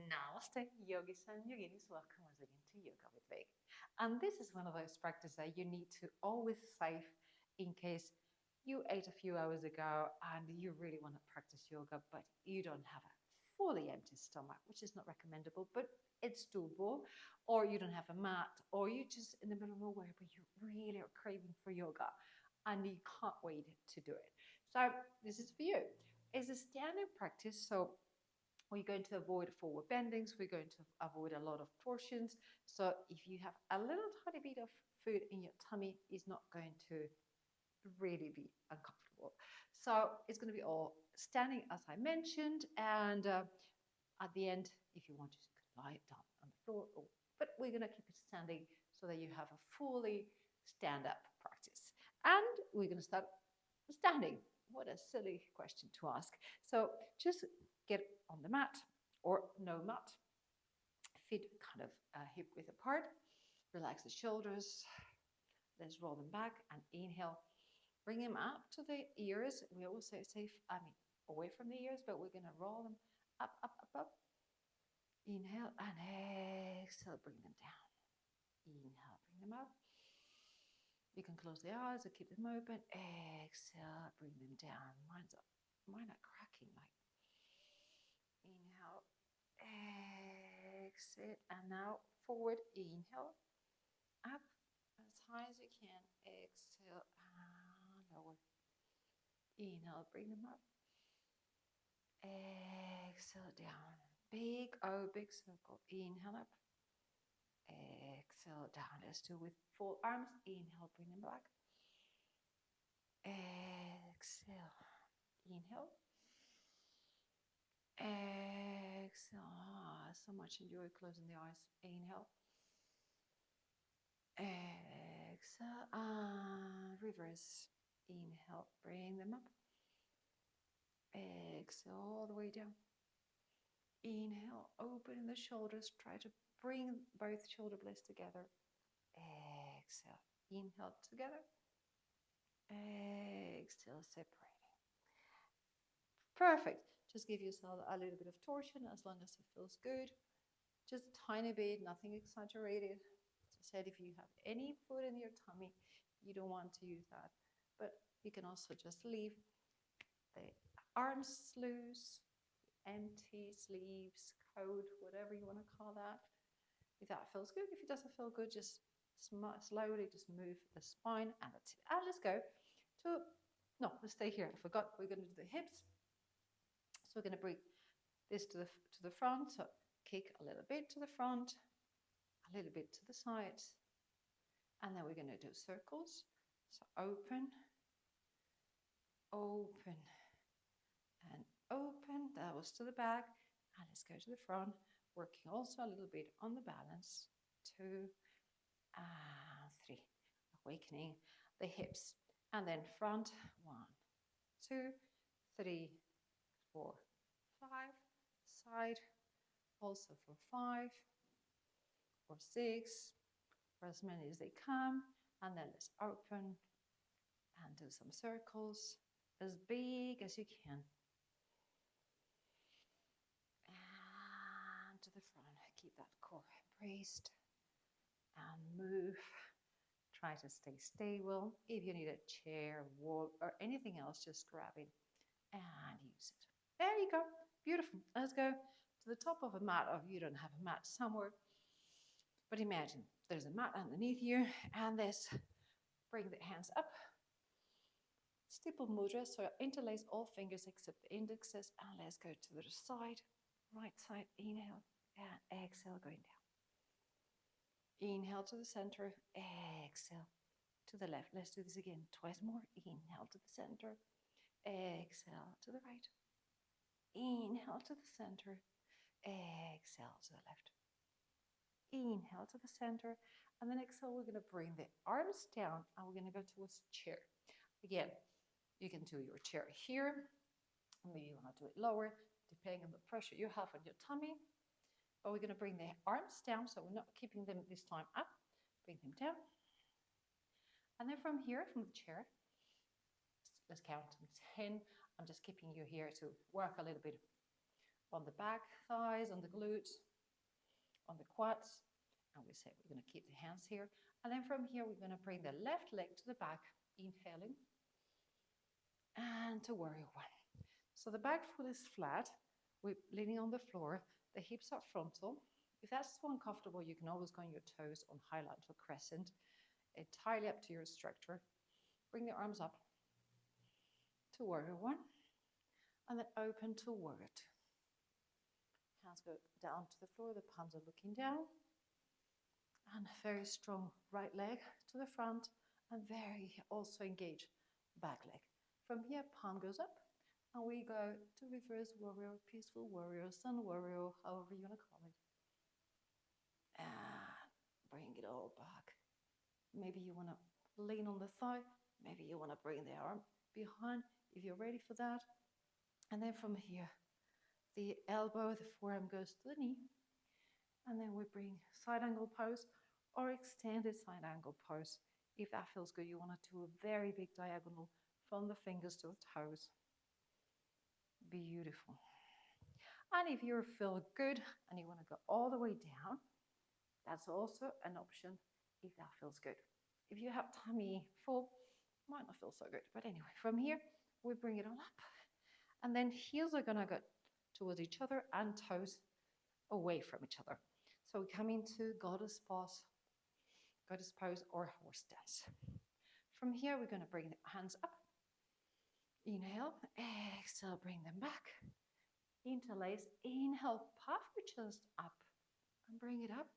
Namaste, yogis and yoginis. Welcome once again to Yoga with Veg. And this is one of those practices that you need to always save in case you ate a few hours ago and you really want to practice yoga, but you don't have a fully empty stomach, which is not recommendable, but it's doable. Or you don't have a mat, or you're just in the middle of nowhere, but you really are craving for yoga and you can't wait to do it. So this is for you. It's a standing practice, so we're going to avoid forward bendings. We're going to avoid a lot of torsions. So if you have a little tiny bit of food in your tummy, it's not going to really be uncomfortable. So it's going to be all standing, as I mentioned. And at the end, if you want to, you can lie down on the floor. But we're going to keep it standing so that you have a fully stand-up practice. And we're going to start standing. What a silly question to ask. So just get on the mat or no mat, feet kind of hip width apart, relax the shoulders, let's roll them back and inhale, bring them up to the ears. We always say away from the ears, but we're going to roll them up, up, up, up. Inhale and exhale, bring them down. Inhale, bring them up. You can close the eyes or keep them open. Exhale, bring them down. Mine are cracking like. Inhale, exit, and now forward. Inhale, up as high as you can. Exhale, and lower. Inhale, bring them up. Exhale, down. Big O, big circle. Inhale up. Exhale, down. Let's do it with full arms. Inhale, bring them back. Exhale, inhale. Exhale. So much enjoy closing the eyes. Inhale. Exhale. And reverse. Inhale, bring them up. Exhale all the way down. Inhale, open the shoulders. Try to bring both shoulder blades together. Exhale. Inhale together. Exhale, separating. Perfect. Just give yourself a little bit of torsion as long as it feels good. Just a tiny bit, nothing exaggerated. As I said, if you have any food in your tummy, you don't want to use that. But you can also just leave the arms loose, empty, sleeves, coat, whatever you want to call that. If that feels good. If it doesn't feel good, just slowly just move the spine and that's it. And let's go to, no, let's stay here. I forgot, we're going to do the hips. So we're going to bring this to the front. So kick a little bit to the front, a little bit to the sides. And then we're going to do circles. So open, open, and open. That was to the back. And let's go to the front, working also a little bit on the balance. 2 and 3. Awakening the hips. And then front. 1, 2, 3, 4, 5. Side. Also for 5 or 6, or as many as they come. And then let's open and do some circles as big as you can. And to the front. Keep that core braced. And move. Try to stay stable. If you need a chair, wall, or anything else, just grab it and use it. There you go. Beautiful. Let's go to the top of a mat, or you don't have a mat somewhere. But imagine there's a mat underneath you, and let's bring the hands up. Stipple mudra, so interlace all fingers except the indexes, and let's go to the side. Right side, inhale, and exhale, going down. Inhale to the center, exhale to the left. Let's do this again, twice more. Inhale to the center, exhale to the right. Inhale to the center, exhale to the left. Inhale to the center, and then exhale, we're going to bring the arms down, and we're going to go towards the chair. Again, you can do your chair here. Maybe you want to do it lower, depending on the pressure you have on your tummy. But we're going to bring the arms down, so we're not keeping them this time up. Bring them down. And then from here, from the chair, let's count to 10. I'm just keeping you here to work a little bit on the back thighs, on the glutes, on the quads. And we say we're going to keep the hands here. And then from here, we're going to bring the left leg to the back, inhaling, and to warrior one. So the back foot is flat. We're leaning on the floor. The hips are frontal. If that's so uncomfortable, you can always go on your toes on highlight or crescent. Entirely up to your structure. Bring the arms up to warrior one, and then open to warrior two. Hands go down to the floor, the palms are looking down. And very strong right leg to the front, and very also engaged back leg. From here, palm goes up, and we go to reverse warrior, peaceful warrior, sun warrior, however you want to call it. And bring it all back. Maybe you want to lean on the thigh. Maybe you want to bring the arm behind if you're ready for that. And then from here, the elbow, the forearm goes to the knee. And then we bring side angle pose or extended side angle pose. If that feels good, you want to do a very big diagonal from the fingers to the toes. Beautiful. And if you feel good and you want to go all the way down, that's also an option if that feels good. If you have tummy full, might not feel so good. But anyway, from here, we bring it all up. And then heels are going to go towards each other and toes away from each other. So we come into goddess pose or horse stance. From here, we're going to bring the hands up. Inhale, exhale, bring them back. Interlace, inhale, puff your chest up and bring it up.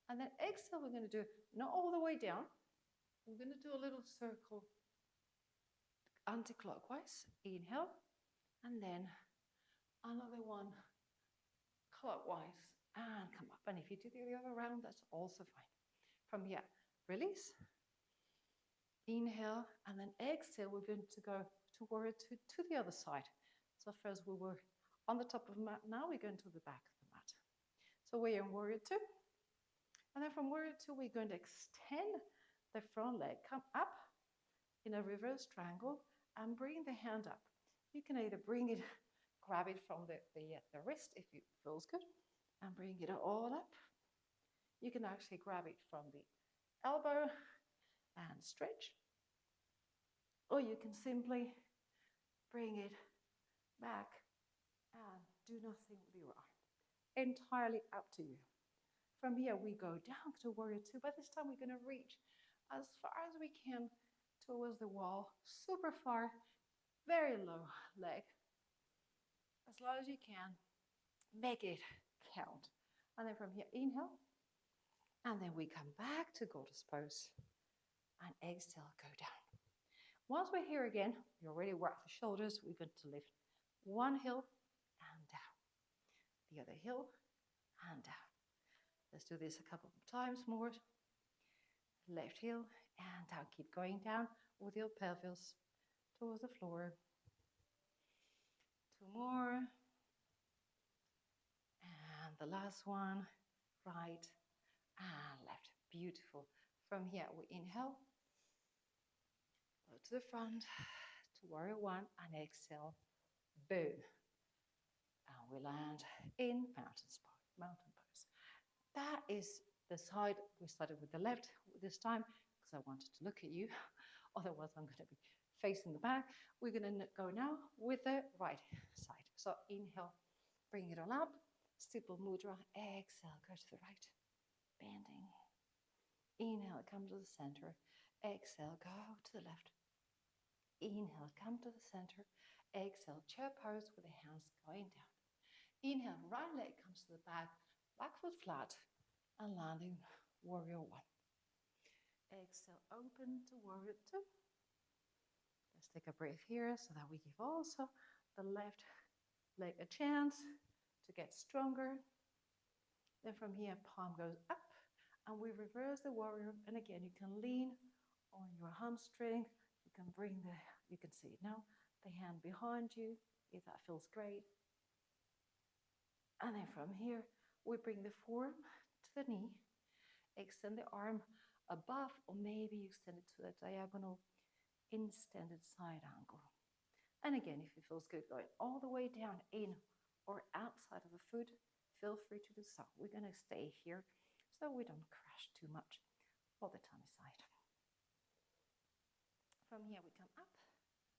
And then exhale, we're going to do not all the way down. We're going to do a little circle anti-clockwise. Inhale, and then another one clockwise and come up. And if you do the other round, that's also fine. From here, release. Inhale, and then exhale, we're going to go to warrior two to the other side. So first we were on the top of the mat, now we're going to the back of the mat. So we're in warrior two. And then from warrior two, we're going to extend the front leg, come up in a reverse triangle and bring the hand up. You can either bring it, grab it from the wrist if it feels good, and bring it all up. You can actually grab it from the elbow and stretch, or you can simply bring it back and do nothing with your arm. Entirely up to you. From here, we go down to warrior two, but this time we're going to reach as far as we can towards the wall, super far, very low leg, as low as you can. Make it count. And then from here, inhale, and then we come back to goddess pose, and exhale, go down. Once we're here again, we already worked the shoulders. We're going to lift one heel and down, the other heel and down. Let's do this a couple of times more. Left heel and down. Keep going down with your pelvis towards the floor. Two more. And the last one, right and left. Beautiful. From here, we inhale, go to the front, to warrior one, and exhale, boom. And we land in mountain pose. That is the side. We started with the left this time because I wanted to look at you. Otherwise, I'm going to be facing the back. We're going to go now with the right side. So inhale, bring it all up. Stipple mudra. Exhale, go to the right. Bending. Inhale, come to the center. Exhale, go to the left. Inhale, come to the center. Exhale, chair pose with the hands going down. Inhale, right leg comes to the back foot flat, and landing warrior one. Exhale, open to warrior two. Let's take a breath here so that we give also the left leg a chance to get stronger. Then from here, palm goes up. And we reverse the warrior, and again, you can lean on your hamstring. You can you can see it now, the hand behind you, if that feels great. And then from here, we bring the forearm to the knee, extend the arm above, or maybe extend it to the diagonal, extended side angle. And again, if it feels good, going all the way down in or outside of the foot, feel free to do so. We're going to stay here so we don't crash too much for the tummy side. From here we come up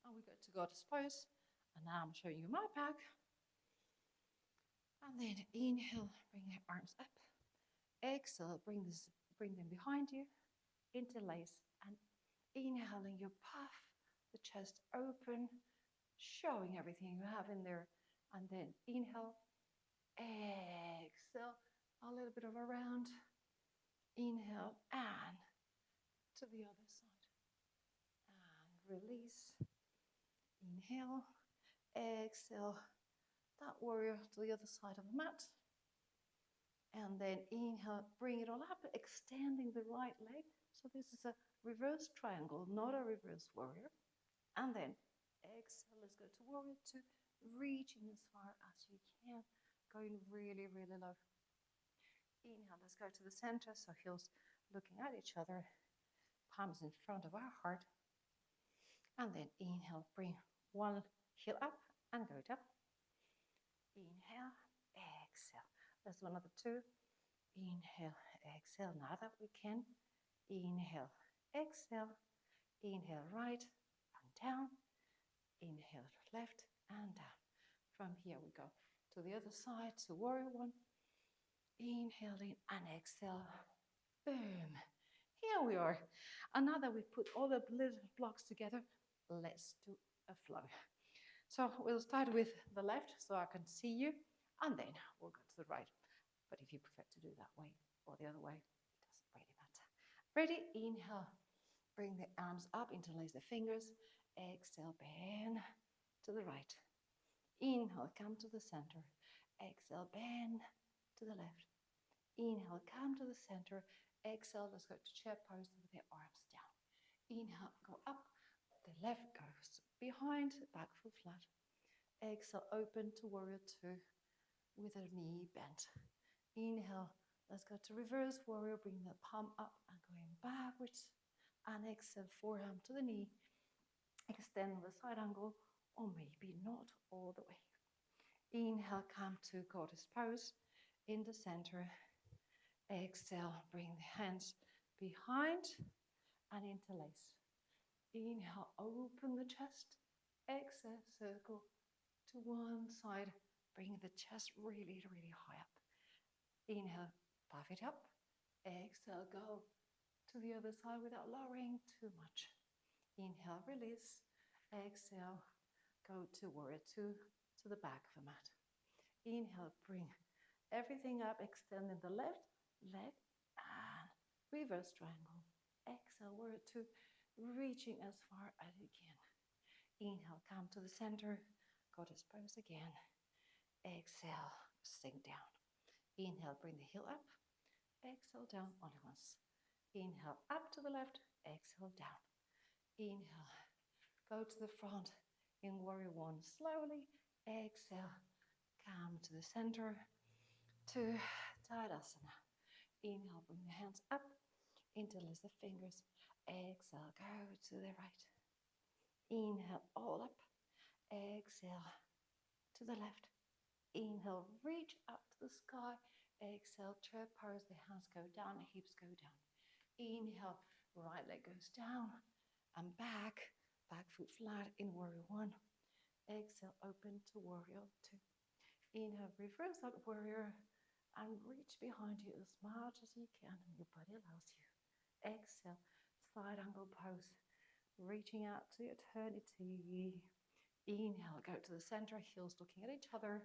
and we go to goddess pose. And now I'm showing you my back. And then inhale, bring your arms up. Exhale, bring them behind you, interlace, and inhaling, you puff the chest open, showing everything you have in there. And then inhale, exhale, a little bit of a round. Inhale, and to the other side. And release. Inhale, exhale, that warrior to the other side of the mat. And then inhale, bring it all up, extending the right leg. So this is a reverse triangle, not a reverse warrior. And then exhale, let's go to warrior two, reaching as far as you can, going really, really low. Inhale, let's go to the center, so heels looking at each other, palms in front of our heart. And then inhale, bring one heel up and go down. Inhale, exhale. Let's do another two. Inhale, exhale. Now that we can. Inhale, exhale. Inhale, right and down. Inhale, left and down. From here we go to the other side, to warrior one. Inhaling and exhale. Boom. Here we are. And now that we put all the little blocks together, let's do a flow. So we'll start with the left so I can see you, and then we'll go to the right. But if you prefer to do that way or the other way, it doesn't really matter. Ready? Inhale. Bring the arms up, interlace the fingers. Exhale, bend to the right. Inhale, come to the center. Exhale, bend to the left. Inhale, come to the center. Exhale, let's go to chair pose with the arms down. Inhale, go up. The left goes behind, back foot flat. Exhale, open to warrior two with a knee bent. Inhale, let's go to reverse warrior. Bring the palm up and going backwards. And exhale, forearm to the knee. Extend the side angle, or maybe not all the way. Inhale, come to goddess pose in the center. Exhale, bring the hands behind and interlace. Inhale, open the chest. Exhale, circle to one side. Bring the chest really, really high up. Inhale, puff it up. Exhale, go to the other side without lowering too much. Inhale, release. Exhale, go to warrior two, to the back of the mat. Inhale, bring everything up, extending the left leg and reverse triangle. Exhale, warrior two, reaching as far as you can. Inhale, come to the center, goddess pose again. Exhale, sink down. Inhale, bring the heel up. Exhale, down only once. Inhale, up to the left. Exhale, down. Inhale, go to the front in warrior one slowly. Exhale, come to the center to Tadasana. Inhale, bring the hands up. Interlace the fingers. Exhale, go to the right. Inhale, all up. Exhale, to the left. Inhale, reach up to the sky. Exhale, chair pose. The hands go down, the hips go down. Inhale, right leg goes down and back. Back foot flat in warrior one. Exhale, open to warrior two. Inhale, reverse that warrior and reach behind you as much as you can and your body allows you. Exhale, side angle pose, reaching out to eternity. Inhale, go to the center, heels looking at each other.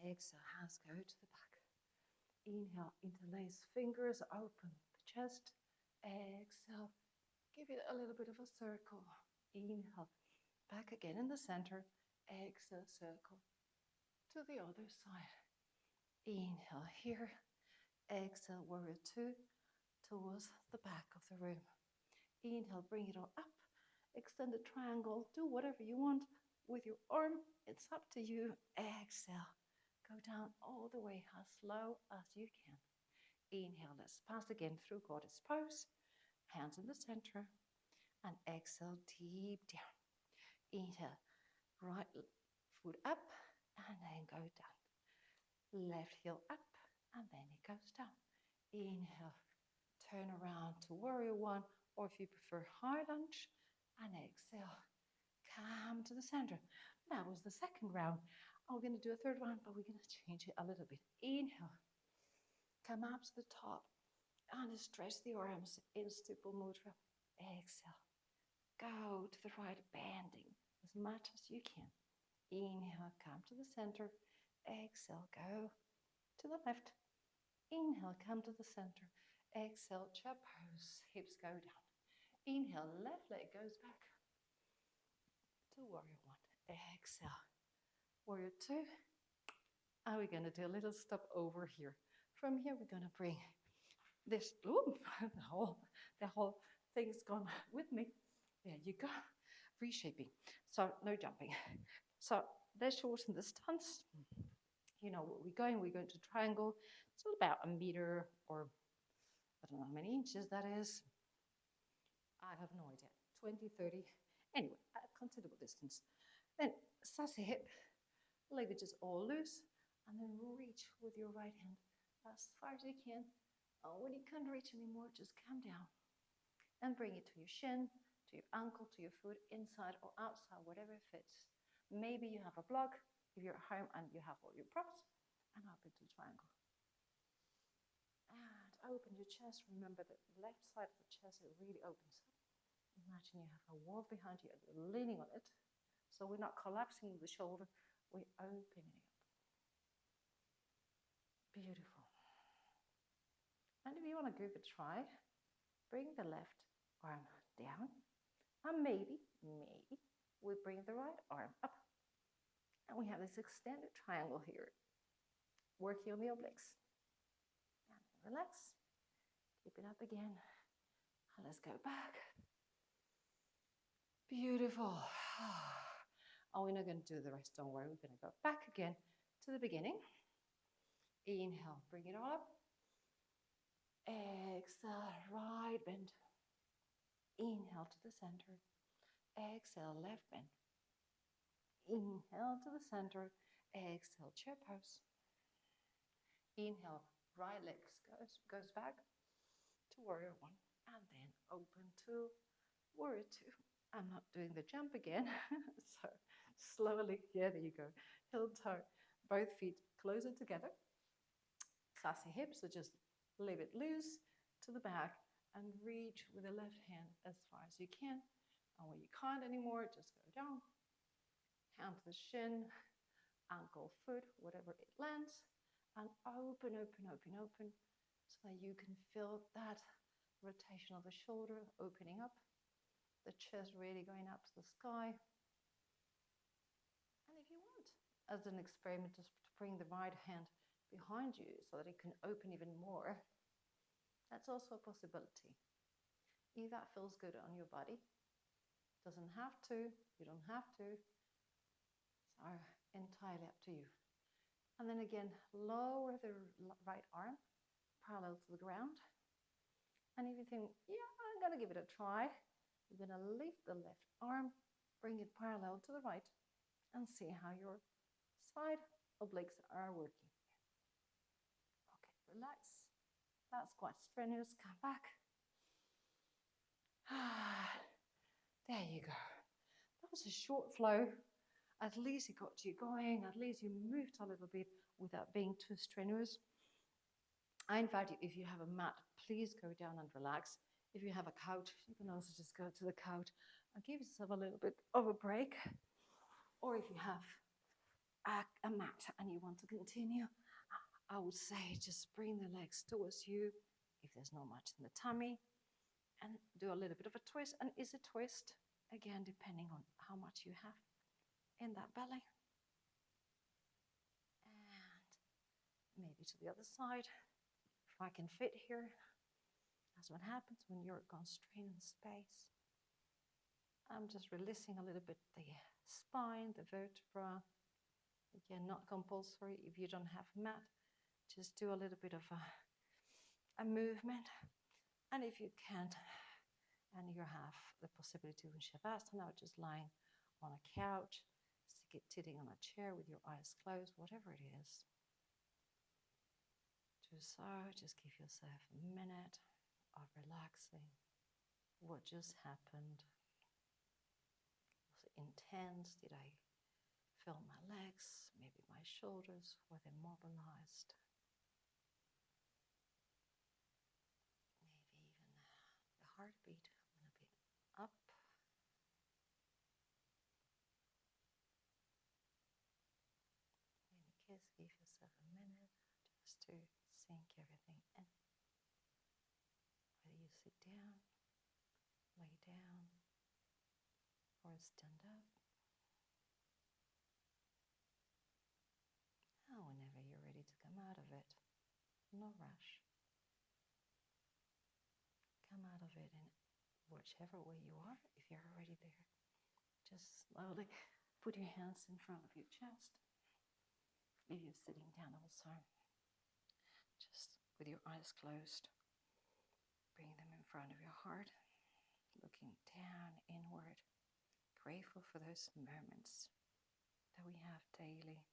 Exhale, hands go to the back. Inhale, interlace fingers, open the chest. Exhale, give it a little bit of a circle. Inhale, back again in the center. Exhale, circle to the other side. Inhale here. Exhale, warrior two towards the back of the room. Inhale, bring it all up. Extend the triangle. Do whatever you want with your arm. It's up to you. Exhale. Go down all the way as slow as you can. Inhale, let's pass again through goddess pose. Hands in the center. And exhale, deep down. Inhale, right foot up. and then go down. Left heel up, and then it goes down. Inhale, turn around to warrior one, or if you prefer high lunge, and exhale, come to the center. That was the second round. We're going to do a third one, but we're going to change it a little bit. Inhale, come up to the top, and stretch the arms in Stipple Mudra. Exhale, go to the right, bending as much as you can. Inhale, come to the center. Exhale, go to the left. Inhale, come to the center. Exhale, chair pose, hips go down. Inhale, left leg goes back to warrior one. Exhale, warrior two. And we're going to do a little stop over here. From here, we're going to bring this, the whole thing's gone with me. There you go, reshaping. So no jumping. So let's shorten the stance. You know where we're going to triangle. It's about a meter, or I don't know how many inches that is. I have no idea, 20, 30. Anyway, a considerable distance. Then sassy hip, leverages all loose, and then reach with your right hand as far as you can. When you can't reach anymore, just come down and bring it to your shin, to your ankle, to your foot, inside or outside, whatever fits. Maybe you have a block if you're at home and you have all your props, and up into triangle. And open your chest. Remember the left side of the chest, it really opens up. Imagine you have a wall behind you and you're leaning on it. So we're not collapsing with the shoulder, we're opening it up. Beautiful. And if you want to give it a try, bring the left arm down, and maybe we bring the right arm up. And we have this extended triangle here, working on the obliques. And relax, keep it up again, and let's go back. Beautiful. Oh, we're not going to do the rest, don't worry. We're going to go back again to the beginning. Inhale, bring it all up. Exhale, right bend. Inhale to the center. Exhale, left bend. Inhale to the center. Exhale, chair pose. Inhale, right leg goes back to warrior one. And then open to warrior two. I'm not doing the jump again. So slowly, yeah, there you go. Heel toe, both feet closer together. Sassy hips, so just leave it loose to the back and reach with the left hand as far as you can. And when you can't anymore, just go down, hand to the shin, ankle, foot, whatever it lands, and open, open, open, open, so that you can feel that rotation of the shoulder opening up, the chest really going up to the sky. And if you want, as an experiment, just to bring the right hand behind you so that it can open even more. That's also a possibility. If that feels good on your body, doesn't have to, you don't have to. It's entirely up to you. And then again, lower the right arm parallel to the ground. And if you think, yeah, I'm gonna give it a try, you're gonna lift the left arm, bring it parallel to the right, and see how your side obliques are working. Okay, relax. That's quite strenuous. Come back. There you go. That was a short flow. At least it got you going. At least you moved a little bit without being too strenuous. I invite you, if you have a mat, please go down and relax. If you have a couch, you can also just go to the couch and give yourself a little bit of a break. Or if you have a mat and you want to continue, I would say just bring the legs towards you if there's not much in the tummy, and do a little bit of a twist, an easy twist, again, depending on how much you have in that belly. And maybe to the other side, if I can fit here. That's what happens when you're constrained in space. I'm just releasing a little bit the spine, the vertebra. Again, not compulsory. If you don't have a mat, just do a little bit of a movement. And if you can't, and you have the possibility in Shavasana, just lying on a couch, sitting on a chair with your eyes closed, whatever it is. Just give yourself a minute of relaxing. What just happened? Was it intense? Did I feel my legs, maybe my shoulders? Were they mobilized? Maybe even the heartbeat a little bit up. In any case, give yourself a minute just to sink everything in. Whether you sit down, lay down, or stand up. Now, whenever you're ready to come out of it, no rush. Come out of it in whichever way you are. If you're already there, just slowly put your hands in front of your chest. If you're sitting down also, just with your eyes closed, bring them in front of your heart, looking down, inward, grateful for those moments that we have daily,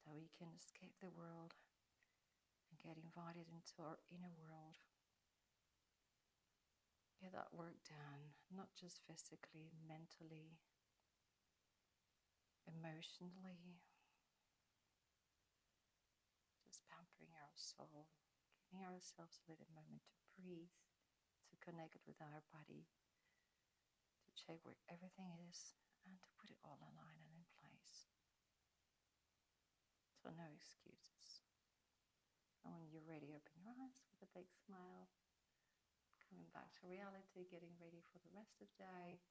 that we can escape the world and get invited into our inner world. Get that work done, not just physically, mentally, emotionally. Just pampering our soul, giving ourselves a little moment to breathe, to connect with our body, to check where everything is, and to put it all in line and in place. So no excuses. And when you're ready, open your eyes with a big smile. Coming back to reality, getting ready for the rest of the day,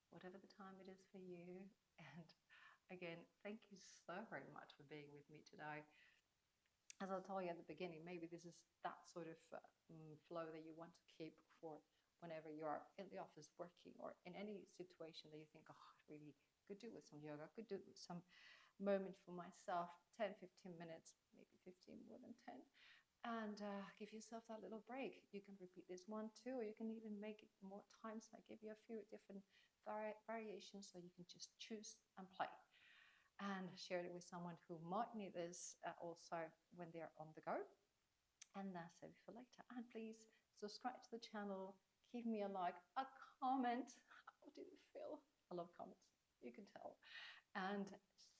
whatever the time it is for you. And again, thank you so very much for being with me today. As I told you at the beginning, maybe this is that sort of flow that you want to keep for whenever you are in the office working, or in any situation that you think, oh, I really could do with some yoga, I could do with some moment for myself, 10, 15 minutes, maybe 15 more than 10. And give yourself that little break. You can repeat this 1, 2, or you can even make it more times. I give you a few different variations, so you can just choose and play. And share it with someone who might need this also when they're on the go. And that's it for later. And please subscribe to the channel. Give me a like, a comment. How did it feel? I love comments. You can tell. And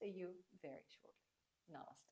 see you very shortly. Namaste.